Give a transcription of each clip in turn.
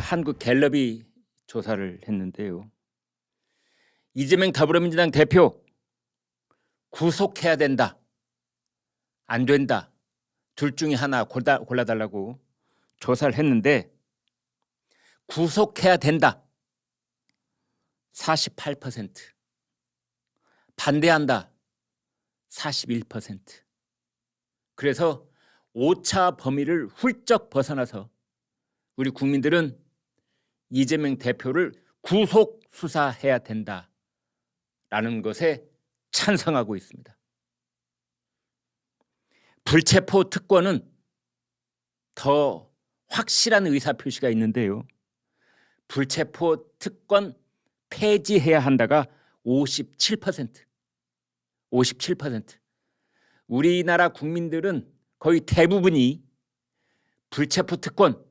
한국갤럽이 조사를 했는데요. 이재명 더불어민주당 대표 구속해야 된다, 안 된다, 둘 중에 하나 골라달라고 조사를 했는데 구속해야 된다 48%, 반대한다 41%. 그래서 5차 범위를 훌쩍 벗어나서 우리 국민들은 이재명 대표를 구속 수사해야 된다라는 것에 찬성하고 있습니다. 불체포 특권은 더 확실한 의사표시가 있는데요. 불체포 특권 폐지해야 한다가 57%. 우리나라 국민들은 거의 대부분이 불체포 특권,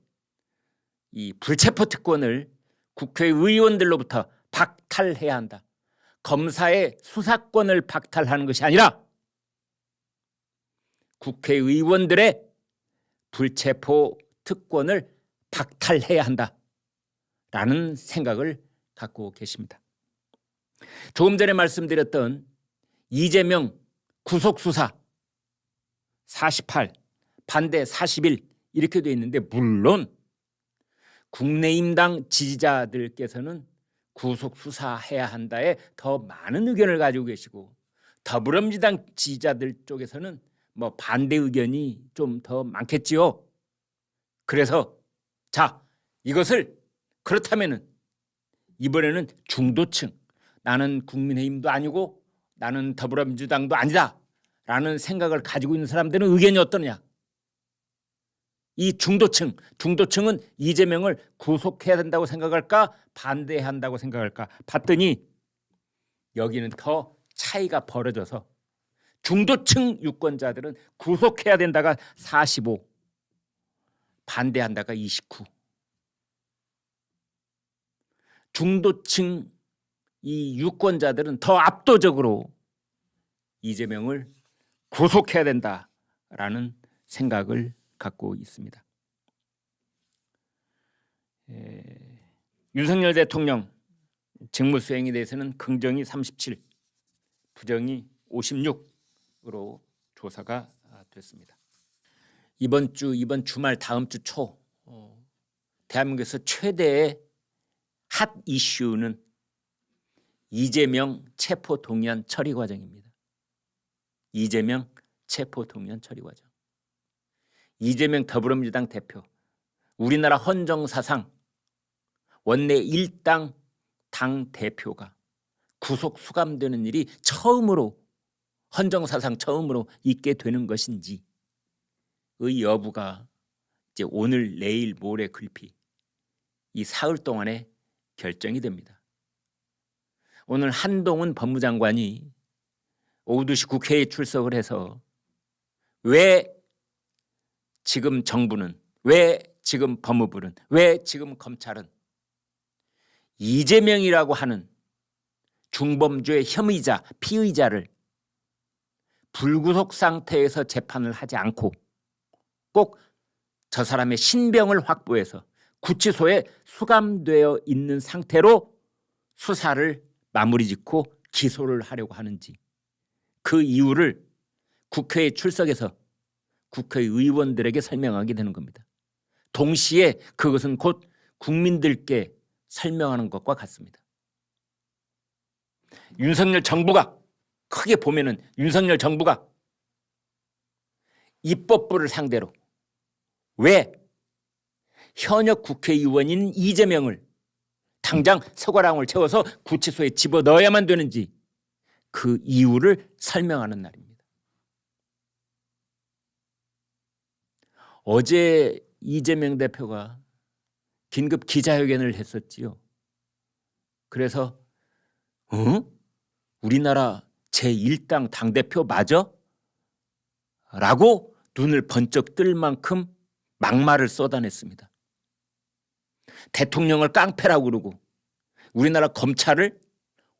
이 불체포 특권을 국회의원들로부터 박탈해야 한다. 검사의 수사권을 박탈하는 것이 아니라 국회의원들의 불체포 특권을 박탈해야 한다라는 생각을 갖고 계십니다. 조금 전에 말씀드렸던 이재명 구속수사 48, 반대 41 이렇게 되어 있는데, 물론 국민의힘당 지지자들께서는 구속수사해야 한다에 더 많은 의견을 가지고 계시고, 더불어민주당 지지자들 쪽에서는 반대 의견이 좀 더 많겠지요. 그래서 자, 이것을 그렇다면은 이번에는 중도층, 나는 국민의힘도 아니고 나는 더불어민주당도 아니다 라는 생각을 가지고 있는 사람들은 의견이 어떠냐. 이 중도층은 이재명을 구속해야 된다고 생각할까, 반대한다고 생각할까 봤더니 여기는 더 차이가 벌어져서 중도층 유권자들은 구속해야 된다가 45, 반대한다가 29. 중도층 이 유권자들은 더 압도적으로 이재명을 구속해야 된다라는 생각을 갖고 있습니다. 윤석열 대통령 직무 수행에 대해서는 긍정이 37, 부정이 56으로 조사가 됐습니다. 이번 주말 다음 주 초 대한민국에서 최대의 핫 이슈는 이재명 체포동의안 처리 과정입니다. 이재명 체포동의안 처리 과정. 이재명 더불어민주당 대표, 우리나라 헌정사상 원내 1당 당 대표가 구속 수감되는 일이 헌정사상 처음으로 있게 되는 것인지의 여부가 이제 오늘, 내일, 모레 글피 이 사흘 동안에 결정이 됩니다. 오늘 한동훈 법무장관이 오후 2시 국회에 출석을 해서 왜 지금 정부는, 왜 지금 법무부는, 왜 지금 검찰은 이재명이라고 하는 중범죄의 혐의자, 피의자를 불구속 상태에서 재판을 하지 않고 꼭 저 사람의 신병을 확보해서 구치소에 수감되어 있는 상태로 수사를 마무리 짓고 기소를 하려고 하는지, 그 이유를 국회에 출석해서 국회의원들에게 설명하게 되는 겁니다. 동시에 그것은 곧 국민들께 설명하는 것과 같습니다. 윤석열 정부가, 크게 보면은 윤석열 정부가 입법부를 상대로 왜 현역 국회의원인 이재명을 당장 서과랑을 채워서 구치소에 집어넣어야만 되는지 그 이유를 설명하는 날입니다. 어제 이재명 대표가 긴급 기자회견을 했었지요. 그래서 우리나라 제1당 당대표 맞아? 라고 눈을 번쩍 뜰 만큼 막말을 쏟아냈습니다. 대통령을 깡패라고 그러고 우리나라 검찰을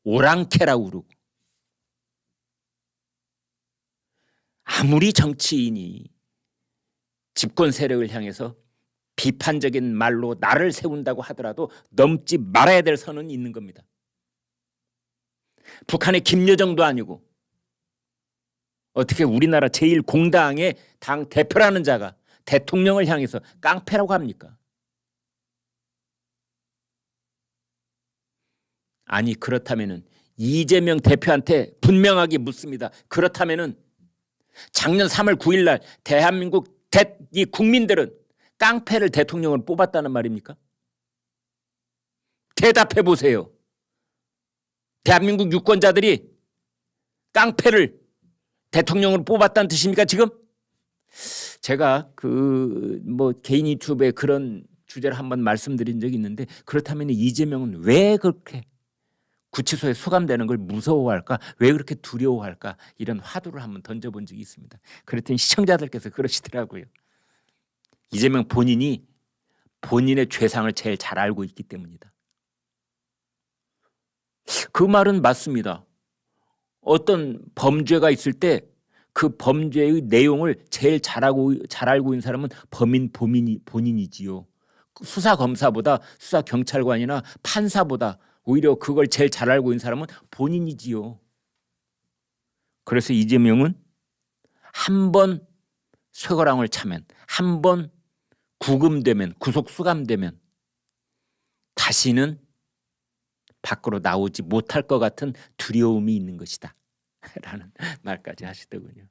오랑캐라고 그러고, 아무리 정치인이 집권 세력을 향해서 비판적인 말로 나를 세운다고 하더라도 넘지 말아야 될 선은 있는 겁니다. 북한의 김여정도 아니고 어떻게 우리나라 제1공당의 당 대표라는 자가 대통령을 향해서 깡패라고 합니까? 아니 그렇다면은 이재명 대표한테 분명하게 묻습니다. 그렇다면은 작년 3월 9일 날 대한민국 이 국민들은 깡패를 대통령으로 뽑았다는 말입니까? 대답해 보세요. 대한민국 유권자들이 깡패를 대통령으로 뽑았다는 뜻입니까 지금? 제가 개인 유튜브에 그런 주제를 한번 말씀드린 적이 있는데, 그렇다면 이재명은 왜 그렇게 구치소에 수감되는 걸 무서워할까? 왜 그렇게 두려워할까? 이런 화두를 한번 던져본 적이 있습니다. 그랬더니 시청자들께서 그러시더라고요. 이재명 본인이 본인의 죄상을 제일 잘 알고 있기 때문이다. 그 말은 맞습니다. 어떤 범죄가 있을 때 그 범죄의 내용을 제일 잘 알고 있는 사람은 본인이지요. 수사 검사보다 수사 경찰관이나 판사보다 오히려 그걸 제일 잘 알고 있는 사람은 본인이지요. 그래서 이재명은 한 번 쇠고랑을 차면, 한 번 구금되면, 구속 수감되면 다시는 밖으로 나오지 못할 것 같은 두려움이 있는 것이다 라는 말까지 하시더군요.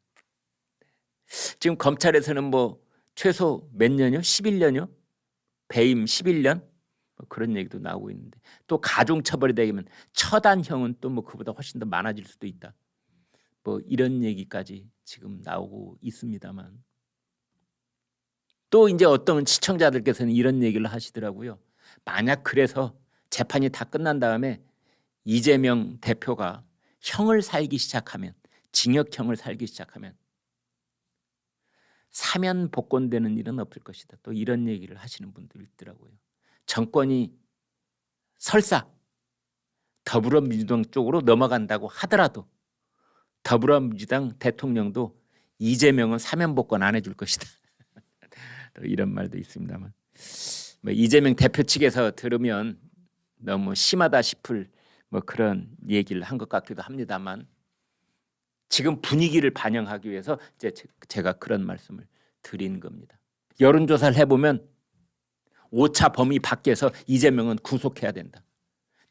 지금 검찰에서는 최소 몇 년이요? 11년이요? 배임 11년? 그런 얘기도 나오고 있는데, 또 가중처벌이 되면 처단형은 또 그보다 훨씬 더 많아질 수도 있다. 이런 얘기까지 지금 나오고 있습니다만, 또 이제 어떤 시청자들께서는 이런 얘기를 하시더라고요. 만약 그래서 재판이 다 끝난 다음에 이재명 대표가 형을 살기 시작하면, 징역형을 살기 시작하면 사면 복권되는 일은 없을 것이다. 또 이런 얘기를 하시는 분들 있더라고요. 정권이 설사 더불어민주당 쪽으로 넘어간다고 하더라도 더불어민주당 대통령도 이재명은 사면 복권 안 해줄 것이다. 이런 말도 있습니다만, 이재명 대표 측에서 들으면 너무 심하다 싶을 그런 얘기를 한 것 같기도 합니다만, 지금 분위기를 반영하기 위해서 제가 그런 말씀을 드린 겁니다. 여론조사를 해보면 5차 범위 밖에서 이재명은 구속해야 된다.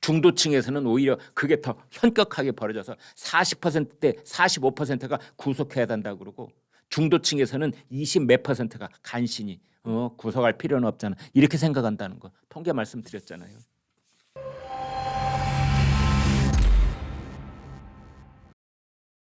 중도층에서는 오히려 그게 더 현격하게 벌어져서 40%대 45%가 구속해야 된다고 그러고, 중도층에서는 20 몇 %가 간신히 구속할 필요는 없잖아 이렇게 생각한다는 거 통계 말씀드렸잖아요.